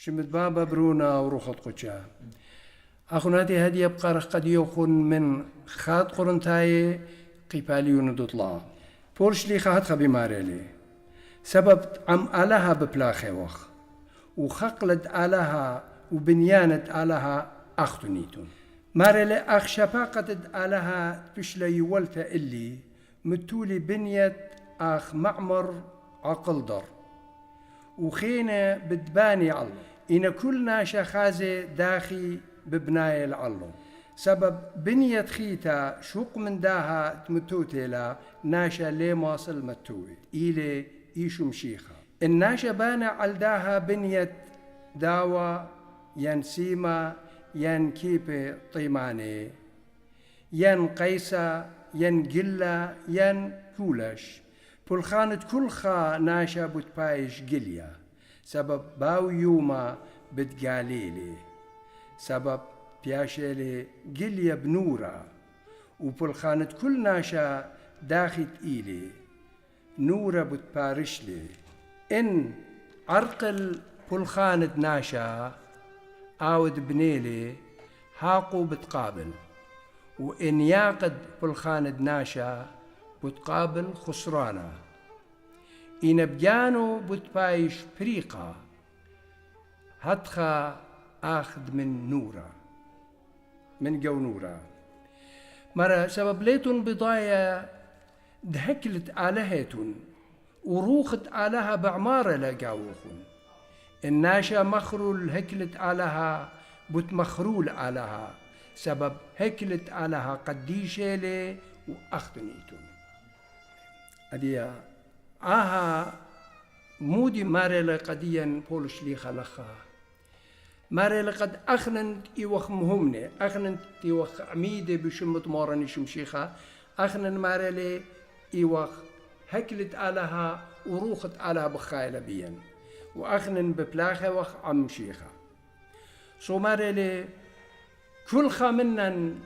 شمت بابا برونا وروخت قجا أخوناتي هدي يبقى قد يكون من خاد قرنتاي قيباليون دوطلا بورش لي خاد خبي ماريلي سبب عم آلها ببلاخي وخ وخقلت آلها وبنيانت آلها أختنيتون ماريلي أخ شفاقة آلها بشلي ولتا اللي متولي بنيت أخ معمر عقلدر وخينة بتباني الله إن كل ناشا خازي داخي ببناية العلو سبب بنية خيتا شوق من داها تمتوتي لا ناشا لي ماصل متوي إلي إيشو مشيخة الناشا بانا عالداها بنية داوة ين سيما ين كيبي طيماني ين قيسة ين قلة ين كولش بلخانة كل خا ناشا بتبايش قليا سبب باو يوما بتقاليلي سبب بياشيلي قليا بنورا وبلخانة كل ناشا داخت إيلي نورا بتبارشلي إن عرقل بلخانة ناشا آود بنيلي هاقو بتقابل وإن ياقد بلخانة ناشا بتقابل خسرانا إن بجانو بتبايش فريقة هتخا آخذ من نورا من جو نورا مرة سبب ليتون بضايا دهكلت آلهتون وروخت آلها بعمارة لقاوخون الناشا مخرول هكلت آلها بتمخرول آلها سبب هكلت آلها قديشة لي وأخذنيتون أديا آها مودي ماريلا قديا بولش لي خلخا ماريلا قد أخننت إيوخ مهمني أخننت إيوخ عميدة بشمت موراني شمشيخا أخنن ماريلا إيوخ هكلت آلها وروخت آلها بخايلة بيا وأخنن ببلاخة وخ عم شيخا سو ماريلا كل خامنن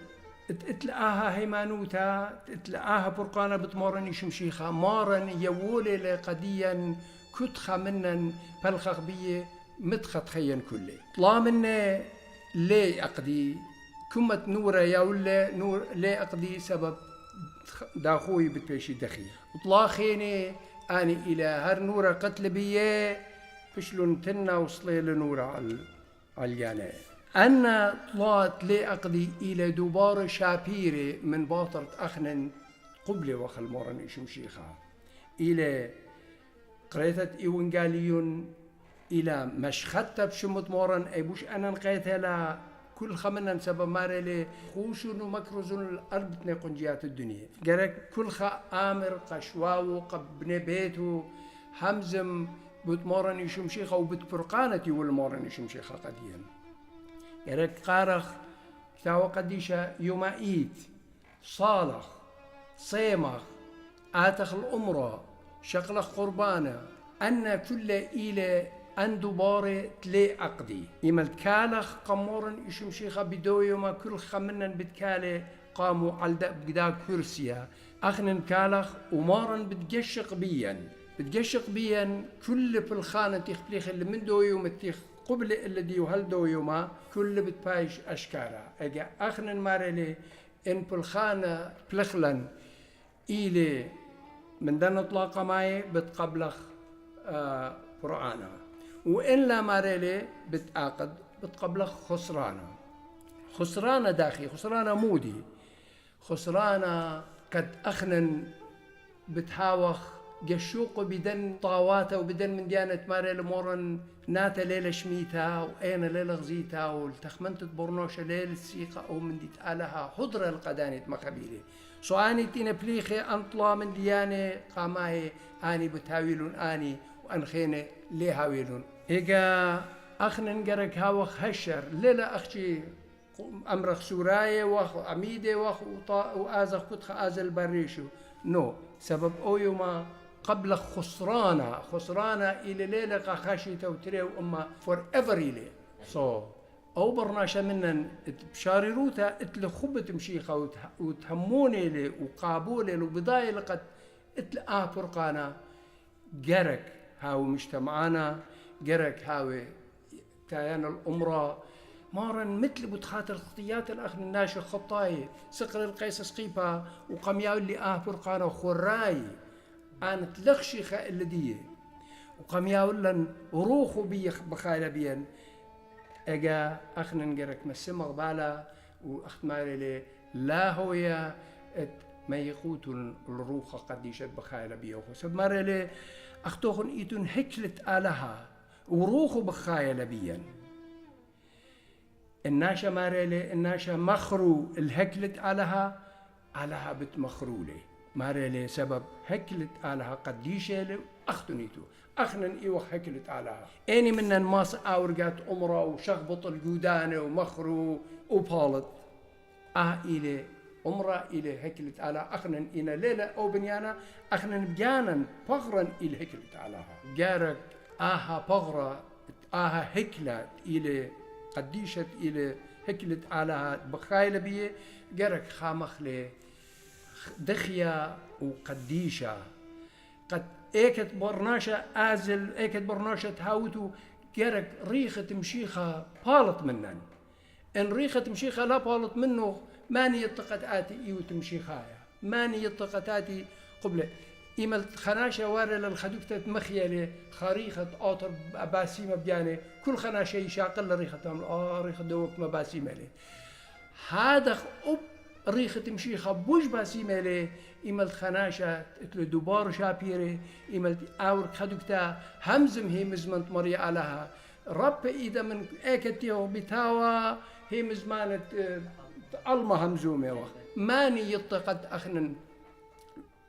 تتلقاها هيمانوتا تتلقاها برقانة بتمورني شمشيخة مارن يولي لقديا كتخا منن بلخخ بيه متخت خيا كله طلا مني لي أقدي كمت نورة يا ولا نور لي أقدي سبب داخوي بتبيشي دخي طلا خيني أني إلى هر نورة قتل بيه فشلون تنا وصلي لنورة على الجانب أنا طلعت لي أقضي إلى دوبارة شابيرة من باطرة أخنن قبل وخل مورن شمشيخة إلى قريتة إيوانجاليون إلى مشخطة بشمت مورن أيبوش أنا نقيتها لا كل خمنا سبب مارلي خوشون ومكرزون الأرض نقنجيات الدنيا جرك كل خا آمر قشواو قبن بيتو همزم بتمورن شمشيخة وبتبرقانتي والمورن شمشيخة قديم يرك قارخ تاو قديشة يومائيت صالخ صيمخ آتخ الأمرة شقلخ قربانة أن كل إلى أن دبارة تلي أقدي إمال كالخ قمورن إشمشيخة بدو يوما كل خمنن بتكالي قاموا على بقدا كرسيا أخنن كالخ ومارن بتجشق بيا كل في الخانة تخبليخ اللي من دو يوم التيخ قبل الذي يهل دو يوما كل بتبايش أشكارا أجا أخنن مارلي إن بالخانة بلخلن إلي من دان اطلاق ماي بتقبلخ قرآنا وإن لا مارلي بتعاقد بتقبلخ خسرانة داخي خسرانة مودي خسرانة قد أخنن بتهاوخ جشوق بدن طاواته وبدن من ديانة ماريل مورن ناتا ليلة شميتها وأين ليلة غزيتها والتخمنت برنوشة ليلة سيقة أو من دي تقالها حضرة القدانة مخبيلي سواني تينا بليخي أنطلا من ديانة قاماهي آني بتهاويلون آني وأنخيني لي هاويلون إيقا أخنن قرق هاوخ هشر ليلة أخشي أمرخ سوراية وخ عميدة وخ وآزخ كتخ آزل بريشو نو سبب أويوما قبل خسرانة إلى ليلة خاشيته وتريو أما forever إلي أو برناشا منن بشارروتا اتل خبت مشيخة وتهموني لي وقابولي وبضايا لقد اتل فرقانا جرك هاو مجتمعنا جرك هاو كيان الأمراء مارن مثل بتخات الخطيات الأخن الناشي خطاي سقر القيس سقيبا وقمياو اللي برقانا وخراي أنا تلخشي خائل لديه وقمياو لن روخو بيخ بخايل بيان اجا اخن نجرك مسمغ بالا واخت ماري لا هويا ما يقوت الروح قد يشب بخايل بيوخ سب ماري لي اختوخن ايتون هكلت آلها وروخو بخايل بيان الناشا ماري لي الناشا مخرو الهكلت آلها بتمخرولي ماري لي سبب هكلت آلها قد يشيل اختنيتو أخنن إيوه هكلت على أني من الماس أورجات أمره وشخبط الجودانة ومخرو وبالط إلى أمره إلى هكلت على أخنن إنا ليلة أو بنيانا أخنن بجانا بغرا إلى هكلت علىها جارك بغرا هكلت إلى قديشت إلى هكلت علىها بخايلة بيه جارك خامخلي دخيا وقديشة قد ايكت برناشة ازل ايكت برناشة هاوتو جرك ريخة مشيخة بالط منن ان ريخة مشيخة لا بالط منه ماني يطقت اتي ايو تمشيخايا ماني يطقت اتي قبله ايمل خناشة وارل الخدوكتة مخيلة خريخة اطر باسيمة بياني كل خناشة يشاقل ريخة ريخة دوك مباسيمة لي هذا ريخة مشيخة بوش باسيمة لي إيمال خناشة اتلو دوبار شابيري إيمال أور خدوكتا همزم هي مزمنت مري علىها رب إذا من اكتيو بتاوا هي مزمانة ألما همزومي وخ ماني يطقت أخنن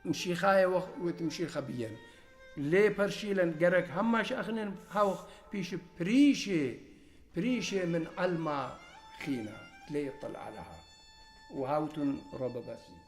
مشيخايا وتمشيخة بيان ليه برشيلن جرك هماش أخنن هاوخ بيش بريشي من ألما خينا ليه يطلع علىها وهاوتن ربا باسي